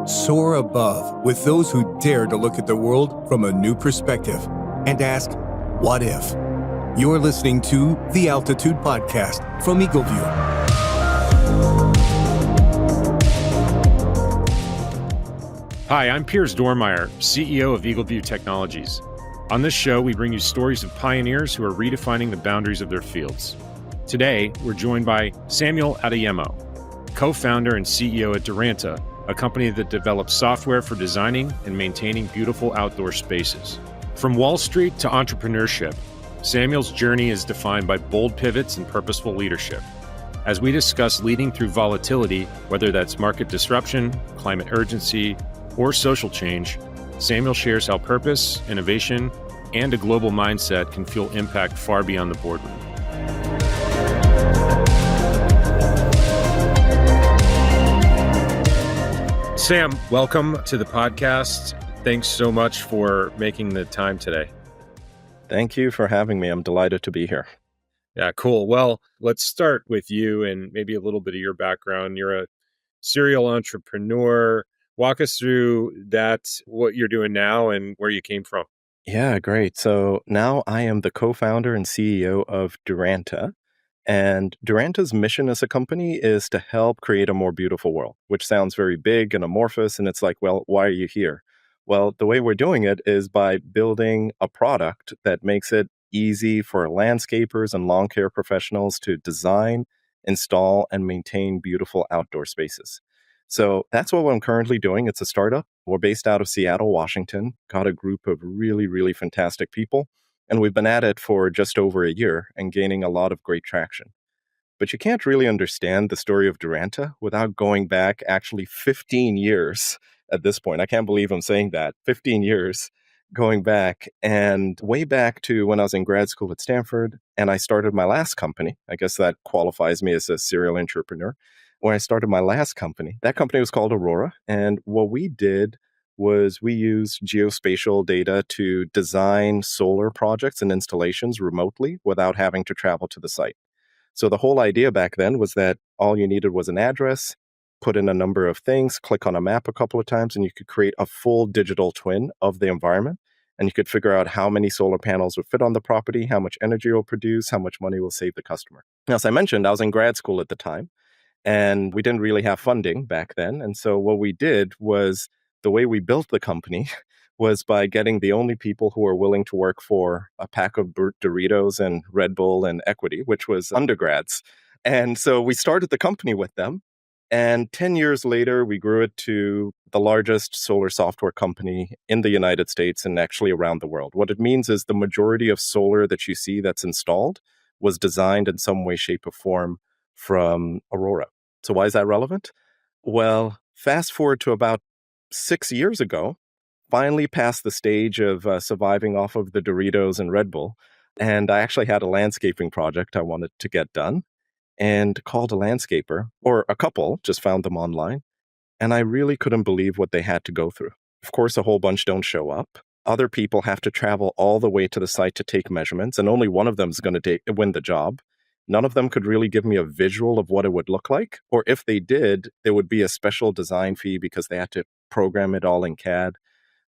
Soar above with those who dare to look at the world from a new perspective and ask, what if? You're listening to the Altitude Podcast from Eagleview. Hi, I'm Piers Dormeyer, CEO of Eagleview Technologies. On this show, we bring you stories of pioneers who are redefining the boundaries of their fields. Today, we're joined by Samuel Adeyemo, co-founder and CEO at Duranta, a company that develops software for designing and maintaining beautiful outdoor spaces. From Wall Street to entrepreneurship, Samuel's journey is defined by bold pivots and purposeful leadership. As we discuss leading through volatility, whether that's market disruption, climate urgency, or social change, Samuel shares how purpose, innovation, and a global mindset can fuel impact far beyond the boardroom. Sam, welcome to the podcast. Thanks so much for making the time today. Thank you for having me. I'm delighted to be here. Yeah, cool. Well, let's start with you and maybe a little bit of your background. You're a serial entrepreneur. Walk us through that, what you're doing now and where you came from. Yeah, great. So now I am the co-founder and CEO of Duranta. And Duranta's mission as a company is to help create a more beautiful world, which sounds very big and amorphous. And it's like, well, why are you here? Well, the way we're doing it is by building a product that makes it easy for landscapers and lawn care professionals to design, install, and maintain beautiful outdoor spaces. So that's what I'm currently doing. It's a startup. We're based out of Seattle, Washington, got a group of really, really fantastic people. And we've been at it for just over a year and gaining a lot of great traction. But you can't really understand the story of Duranta without going back actually 15 years at this point. I can't believe I'm saying that. 15 years going back, and way back to when I was in grad school at Stanford and I started my last company. I guess that qualifies me as a serial entrepreneur. When I started my last company, that company was called Aurora. And what we did was we used geospatial data to design solar projects and installations remotely without having to travel to the site. So the whole idea back then was that all you needed was an address, put in a number of things, click on a map a couple of times, and you could create a full digital twin of the environment. And you could figure out how many solar panels would fit on the property, how much energy it will produce, how much money will save the customer. Now, as I mentioned, I was in grad school at the time, and we didn't really have funding back then. And so what we did was the way we built the company was by getting the only people who were willing to work for a pack of Doritos and Red Bull and Equity, which was undergrads. And so we started the company with them. And 10 years later, we grew it to the largest solar software company in the United States and actually around the world. What it means is the majority of solar that you see that's installed was designed in some way, shape, or form from Aurora. So why is that relevant? Well, fast forward to about 6 years ago, finally past the stage of surviving off of the Doritos and Red Bull. And I actually had a landscaping project I wanted to get done and called a landscaper, or a couple, just found them online. And I really couldn't believe what they had to go through. Of course, a whole bunch don't show up. Other people have to travel all the way to the site to take measurements, and only one of them is going to win the job. None of them could really give me a visual of what it would look like. Or if they did, there would be a special design fee because they had to program it all in CAD.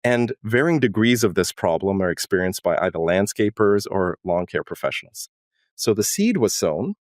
And varying degrees of this problem are experienced by either landscapers or lawn care professionals. So the seed was sown.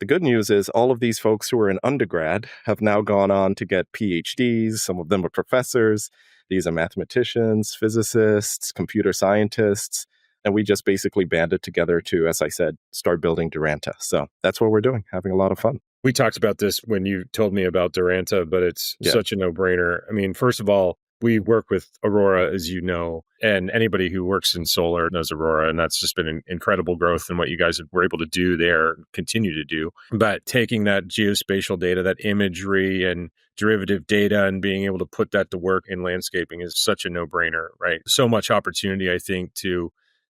The good news is all of these folks who are in undergrad have now gone on to get PhDs. Some of them are professors. These are mathematicians, physicists, computer scientists. And we just basically banded together to, as I said, start building Duranta. So that's what we're doing, having a lot of fun. We talked about this when you told me about Duranta, but it's such a no-brainer. I mean, first of all, we work with Aurora, as you know, and anybody who works in solar knows Aurora, and that's just been an incredible growth in what you guys were able to do there, continue to do. But taking that geospatial data, that imagery and derivative data and being able to put that to work in landscaping is such a no-brainer, right? So much opportunity, I think, to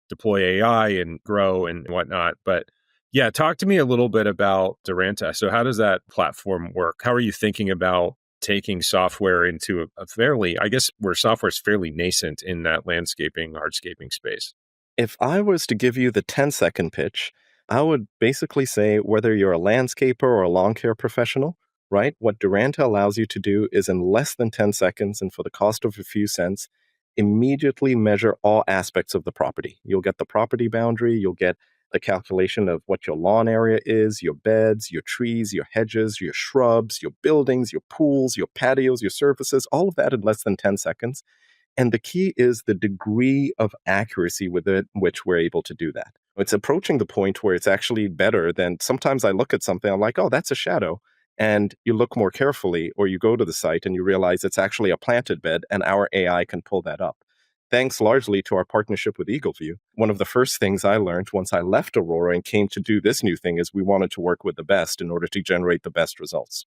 deploy AI and grow and whatnot. But yeah, talk to me a little bit about Duranta. So how does that platform work? How are you thinking about taking software into a fairly, I guess where software is fairly nascent in that landscaping, hardscaping space? If I was to give you the 10-second pitch, I would basically say whether you're a landscaper or a lawn care professional, right? What Duranta allows you to do is in less than 10 seconds and for the cost of a few cents, immediately measure all aspects of the property. You'll get the property boundary, you'll get the calculation of what your lawn area is, your beds, your trees, your hedges, your shrubs, your buildings, your pools, your patios, your surfaces, all of that in less than 10 seconds. And the key is the degree of accuracy with which we're able to do that. It's approaching the point where it's actually better than sometimes I look at something, I'm like, oh, that's a shadow. And you look more carefully, or you go to the site and you realize it's actually a planted bed, and our AI can pull that up. Thanks largely to our partnership with Eagleview. One of the first things I learned once I left Aurora and came to do this new thing is we wanted to work with the best in order to generate the best results.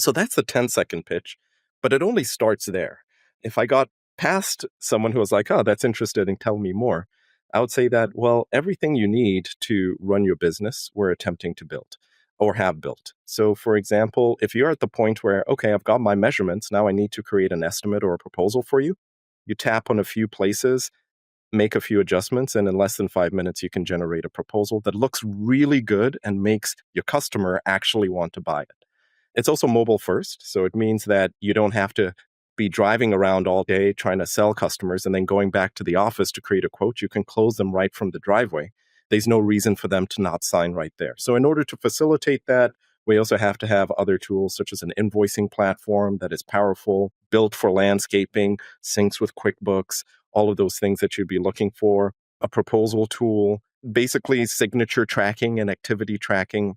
So that's the 10-second pitch, but it only starts there. If I got past someone who was like, oh, that's interesting, tell me more, I would say that, well, everything you need to run your business, we're attempting to build or have built. So for example, if you're at the point where, okay, I've got my measurements, now I need to create an estimate or a proposal for you, you tap on a few places, make a few adjustments, and in less than 5 minutes, you can generate a proposal that looks really good and makes your customer actually want to buy it. It's also mobile first, so it means that you don't have to be driving around all day trying to sell customers and then going back to the office to create a quote. You can close them right from the driveway. There's no reason for them to not sign right there. So in order to facilitate that, we also have to have other tools such as an invoicing platform that is powerful, built for landscaping, syncs with QuickBooks, all of those things that you'd be looking for, a proposal tool, basically signature tracking and activity tracking,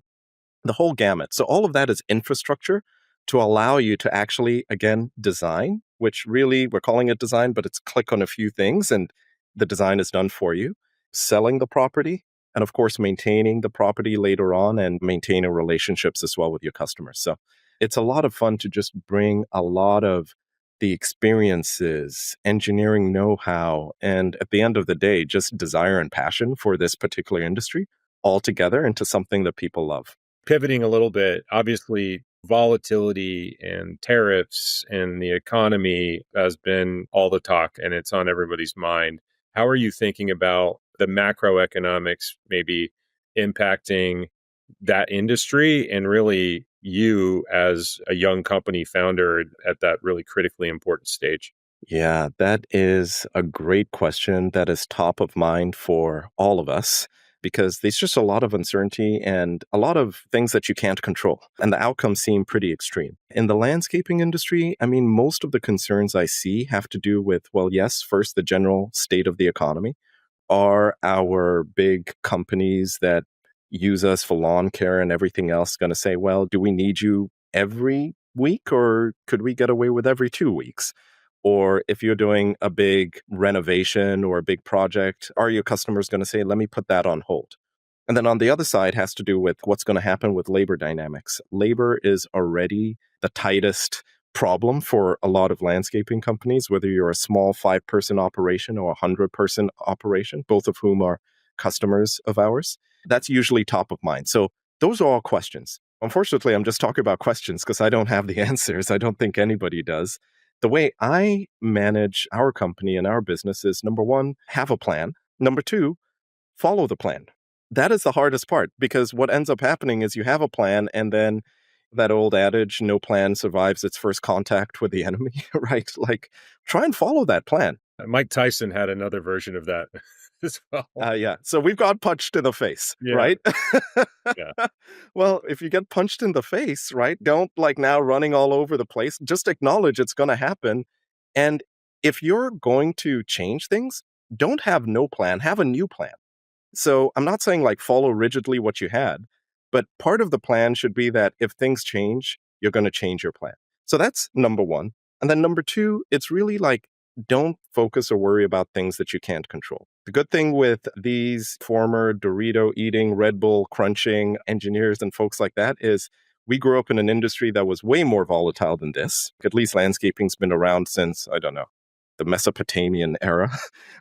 the whole gamut. So all of that is infrastructure to allow you to actually, again, design, which really we're calling it design, but it's click on a few things and the design is done for you. Selling the property, and of course, maintaining the property later on and maintaining relationships as well with your customers. So it's a lot of fun to just bring a lot of the experiences, engineering know-how, and at the end of the day, just desire and passion for this particular industry all together into something that people love. Pivoting a little bit, obviously, volatility and tariffs and the economy has been all the talk and it's on everybody's mind. How are you thinking about the macroeconomics maybe impacting that industry and really you as a young company founder at that really critically important stage? Yeah, that is a great question that is top of mind for all of us because there's just a lot of uncertainty and a lot of things that you can't control. And the outcomes seem pretty extreme. In the landscaping industry, I mean, most of the concerns I see have to do with, well, yes, first, the general state of the economy. Are our big companies that use us for lawn care and everything else going to say, well, do we need you every week or could we get away with every 2 weeks? Or if you're doing a big renovation or a big project, are your customers going to say, let me put that on hold? And then on the other side has to do with what's going to happen with labor dynamics. Labor is already the tightest problem for a lot of landscaping companies, whether you're a small 5-person operation or a 100-person operation, both of whom are customers of ours. That's usually top of mind. So those are all questions. Unfortunately, I'm just talking about questions because I don't have the answers. I don't think anybody does. The way I manage our company and our business is, number one, have a plan. Number two, follow the plan. That is the hardest part because what ends up happening is you have a plan and then that old adage, no plan survives its first contact with the enemy, right? Like, try and follow that plan. Mike Tyson had another version of that as well. Yeah. So we've got punched in the face, right? Yeah. Well, if you get punched in the face, right, don't like now running all over the place. Just acknowledge it's going to happen. And if you're going to change things, don't have no plan, have a new plan. So I'm not saying like follow rigidly what you had, but part of the plan should be that if things change, you're going to change your plan. So that's number one. And then number two, it's really like, don't focus or worry about things that you can't control. The good thing with these former Dorito eating, Red Bull crunching engineers and folks like that is we grew up in an industry that was way more volatile than this. At least landscaping's been around since, I don't know, the Mesopotamian era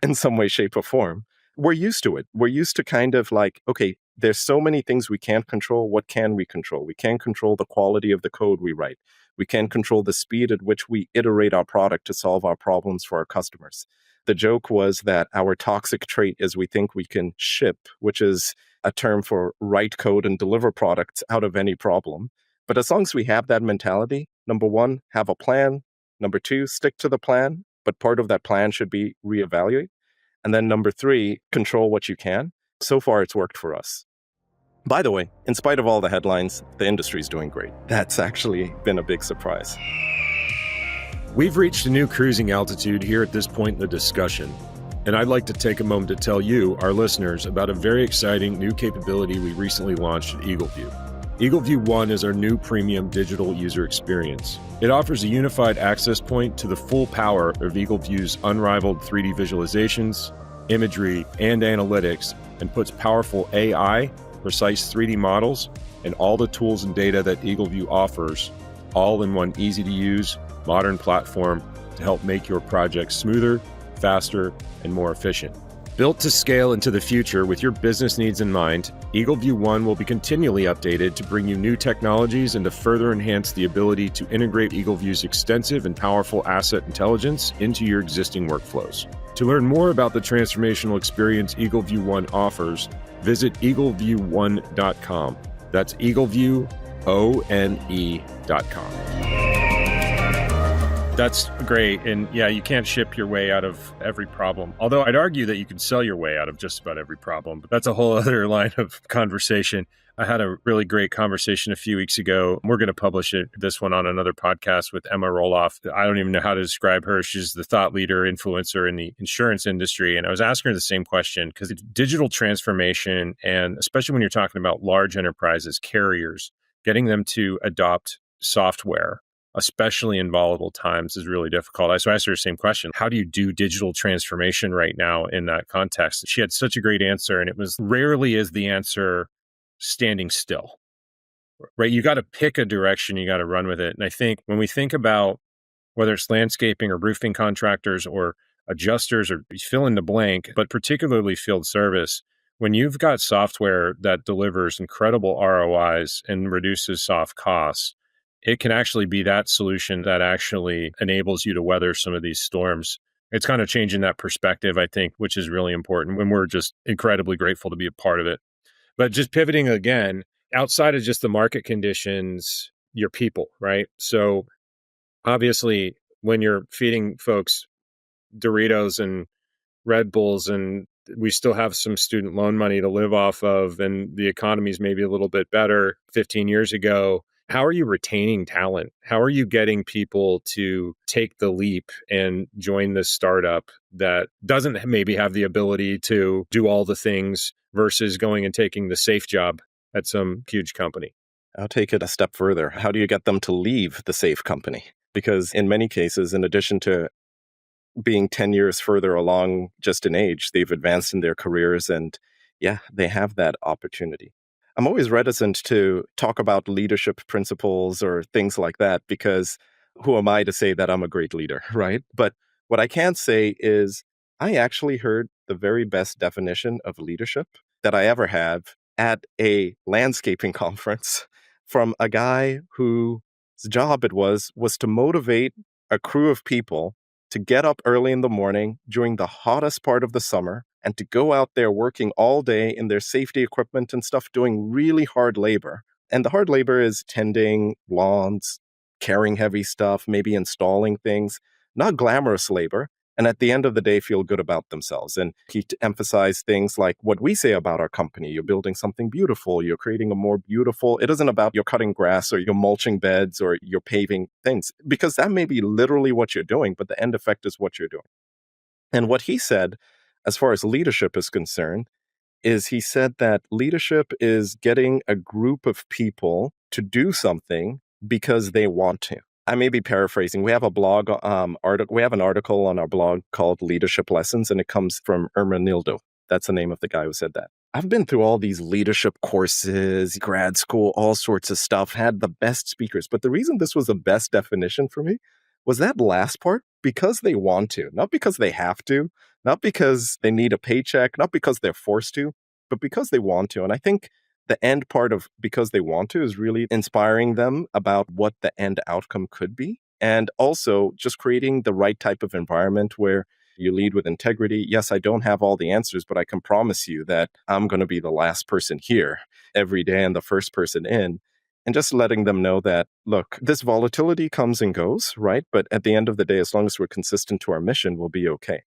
in some way, shape, or form. We're used to it. We're used to kind of like, okay, there's so many things we can't control. What can we control? We can control the quality of the code we write. We can control the speed at which we iterate our product to solve our problems for our customers. The joke was that our toxic trait is we think we can ship, which is a term for write code and deliver products out of any problem. But as long as we have that mentality, number one, have a plan. Number two, stick to the plan. But part of that plan should be reevaluate. And then number three, control what you can. So far, it's worked for us. By the way, in spite of all the headlines, the industry's doing great. That's actually been a big surprise. We've reached a new cruising altitude here at this point in the discussion. And I'd like to take a moment to tell you, our listeners, about a very exciting new capability we recently launched at Eagleview. Eagleview One is our new premium digital user experience. It offers a unified access point to the full power of Eagleview's unrivaled 3D visualizations, imagery, and analytics, and puts powerful AI, precise 3D models, and all the tools and data that Eagleview offers, all in one easy-to-use, modern platform to help make your projects smoother, faster, and more efficient. Built to scale into the future with your business needs in mind, Eagleview One will be continually updated to bring you new technologies and to further enhance the ability to integrate Eagleview's extensive and powerful asset intelligence into your existing workflows. To learn more about the transformational experience Eagleview One offers, visit eagleviewone.com. That's eagleviewone.com. That's great. And yeah, you can't ship your way out of every problem. Although I'd argue that you can sell your way out of just about every problem. But that's a whole other line of conversation. I had a really great conversation a few weeks ago. We're going to publish this one on another podcast with Emma Roloff. I don't even know how to describe her. She's the thought leader, influencer in the insurance industry. And I was asking her the same question because digital transformation, and especially when you're talking about large enterprises, carriers, getting them to adopt software, especially in volatile times, is really difficult. So I asked her the same question. How do you do digital transformation right now in that context? She had such a great answer, and it was rarely is the answer standing still, right? You got to pick a direction, you got to run with it. And I think when we think about whether it's landscaping or roofing contractors or adjusters or fill in the blank, but particularly field service, when you've got software that delivers incredible ROIs and reduces soft costs, it can actually be that solution that actually enables you to weather some of these storms. It's kind of changing that perspective, I think, which is really important, when we're just incredibly grateful to be a part of it. But just pivoting again, outside of just the market conditions, your people, right? So obviously, when you're feeding folks Doritos and Red Bulls, and we still have some student loan money to live off of, and the economy's maybe a little bit better 15 years ago, how are you retaining talent? How are you getting people to take the leap and join this startup that doesn't maybe have the ability to do all the things versus going and taking the safe job at some huge company? I'll take it a step further. How do you get them to leave the safe company? Because in many cases, in addition to being 10 years further along just in age, they've advanced in their careers, and yeah, they have that opportunity. I'm always reticent to talk about leadership principles or things like that, because who am I to say that I'm a great leader, right? But what I can say is I actually heard the very best definition of leadership that I ever have at a landscaping conference from a guy whose job it was to motivate a crew of people to get up early in the morning during the hottest part of the summer and to go out there working all day in their safety equipment and stuff, doing really hard labor. And the hard labor is tending lawns, carrying heavy stuff, maybe installing things, not glamorous labor. And at the end of the day, feel good about themselves. And he emphasized things like what we say about our company. You're building something beautiful. You're creating a more beautiful. It isn't about you're cutting grass or you're mulching beds or you're paving things, because that may be literally what you're doing, but the end effect is what you're doing. And what he said, as far as leadership is concerned, is he said that leadership is getting a group of people to do something because they want to. I may be paraphrasing. We have a blog article. We have an article on our blog called Leadership Lessons, and it comes from Ermenildo. That's the name of the guy who said that. I've been through all these leadership courses, grad school, all sorts of stuff, had the best speakers. But the reason this was the best definition for me was that last part, because they want to, not because they have to, not because they need a paycheck, not because they're forced to, but because they want to. And I think the end part of because they want to is really inspiring them about what the end outcome could be. And also just creating the right type of environment where you lead with integrity. Yes, I don't have all the answers, but I can promise you that I'm going to be the last person here every day and the first person in. and just letting them know that, look, this volatility comes and goes, right? But at the end of the day, as long as we're consistent to our mission, we'll be okay.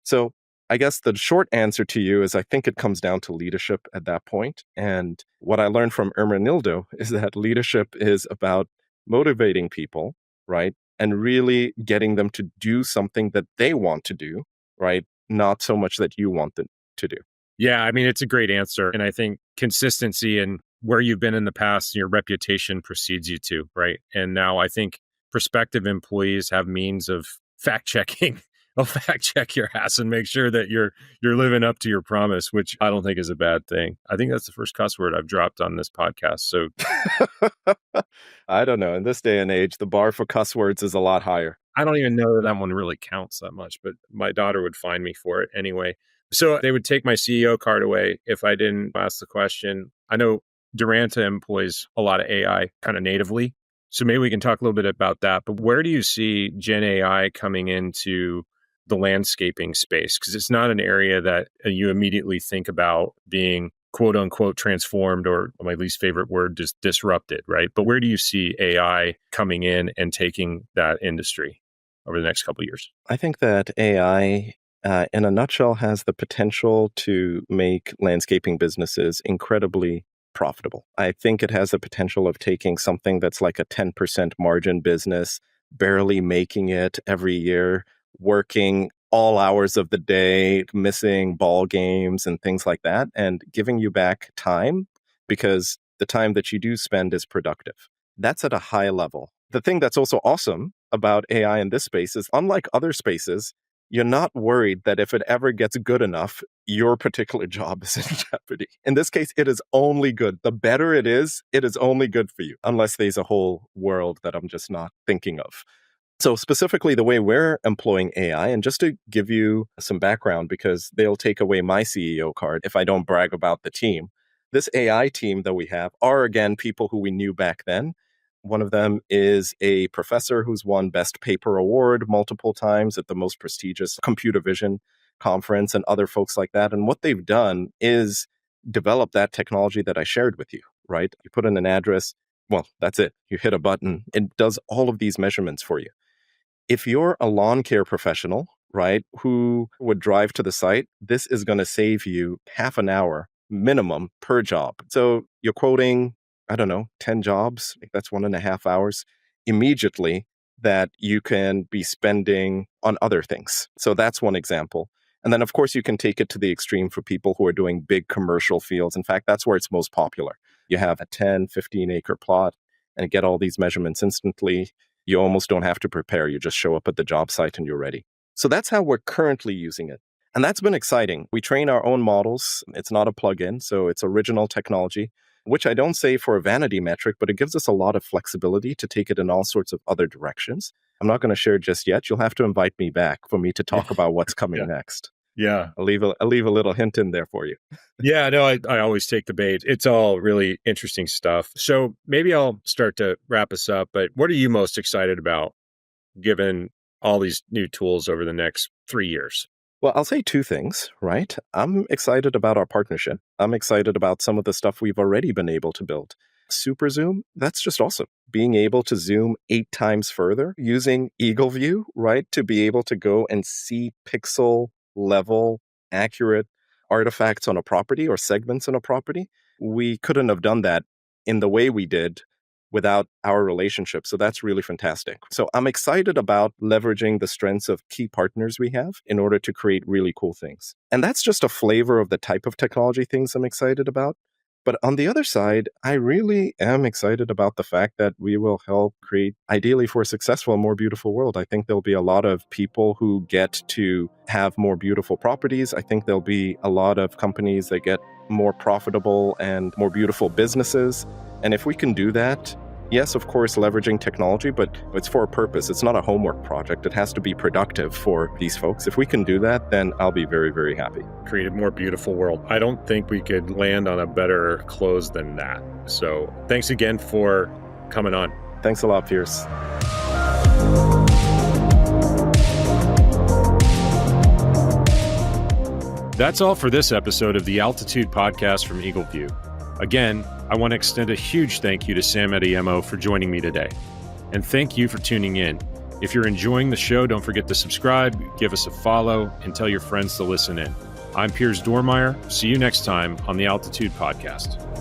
So I guess the short answer to you is I think it comes down to leadership at that point. And what I learned from Ermenildo is that leadership is about motivating people, right? And really getting them to do something that they want to do, right? Not so much that you want them to do. Yeah, I mean, it's a great answer. And I think consistency and where you've been in the past, your reputation precedes you to, right? And now I think prospective employees have means of fact checking. They'll fact check your ass and make sure that you're living up to your promise, which I don't think is a bad thing. I think that's the first cuss word I've dropped on this podcast. So I don't know. In this day and age, the bar for cuss words is a lot higher. I don't even know that one really counts that much, but my daughter would find me for it anyway. So they would take my CEO card away if I didn't ask the question. I know Duranta employs a lot of AI kind of natively. So maybe we can talk a little bit about that. But where do you see Gen AI coming into the landscaping space? Because it's not an area that you immediately think about being quote unquote transformed, or my least favorite word, just disrupted, right? But where do you see AI coming in and taking that industry over the next couple of years? I think that AI, in a nutshell, has the potential to make landscaping businesses incredibly profitable. I think it has the potential of taking something that's like a 10% margin business, barely making it every year, working all hours of the day, missing ball games and things like that, and giving you back time because the time that you do spend is productive. That's at a high level. The thing that's also awesome about AI in this space is, unlike other spaces, you're not worried that if it ever gets good enough, your particular job is in jeopardy. In this case, it is only good. The better it is only good for you, unless there's a whole world that I'm just not thinking of. So specifically the way we're employing AI, and just to give you some background, because they'll take away my CEO card if I don't brag about the team. This AI team that we have are, again, people who we knew back then. One of them is a professor who's won Best Paper Award multiple times at the most prestigious computer vision conference, and other folks like that. And what they've done is develop that technology that I shared with you, right? You put in an address, well, that's it. You hit a button, it does all of these measurements for you. If you're a lawn care professional, right, who would drive to the site, this is going to save you half an hour minimum per job. So you're quoting, 10 jobs, that's 1.5 hours immediately that you can be spending on other things. So that's one example. And then, of course, you can take it to the extreme for people who are doing big commercial fields. In fact, that's where it's most popular. You have a 10, 15 acre plot and get all these measurements instantly. You almost don't have to prepare. You just show up at the job site and you're ready. So that's how we're currently using it. And that's been exciting. We train our own models. It's not a plugin, so it's original technology, which I don't say for a vanity metric, but it gives us a lot of flexibility to take it in all sorts of other directions. I'm not going to share just yet. You'll have to invite me back for me to talk about what's coming next. Yeah. I'll leave a little hint in there for you. Yeah, no, I always take the bait. It's all really interesting stuff. So maybe I'll start to wrap us up, but what are you most excited about given all these new tools over the next 3 years? Well, I'll say two things, right? I'm excited about our partnership. I'm excited about some of the stuff we've already been able to build. Super zoom, that's just awesome. Being able to zoom 8 times further using Eagleview, right? To be able to go and see pixel level, accurate artifacts on a property or segments in a property. We couldn't have done that in the way we did without our relationship. So that's really fantastic. So I'm excited about leveraging the strengths of key partners we have in order to create really cool things. And that's just a flavor of the type of technology things I'm excited about. But on the other side, I really am excited about the fact that we will help create, ideally for a successful and more beautiful world. I think there'll be a lot of people who get to have more beautiful properties. I think there'll be a lot of companies that get more profitable and more beautiful businesses. And if we can do that, yes, of course, leveraging technology, but it's for a purpose. It's not a homework project. It has to be productive for these folks. If we can do that, then I'll be very, very happy. Create a more beautiful world. I don't think we could land on a better close than that. So thanks again for coming on. Thanks a lot, Piers. That's all for this episode of the Altitude Podcast from Eagleview. Again, I want to extend a huge thank you to Sam Ediemo for joining me today. And thank you for tuning in. If you're enjoying the show, don't forget to subscribe, give us a follow, and tell your friends to listen in. I'm Piers Dormeyer. See you next time on the Altitude Podcast.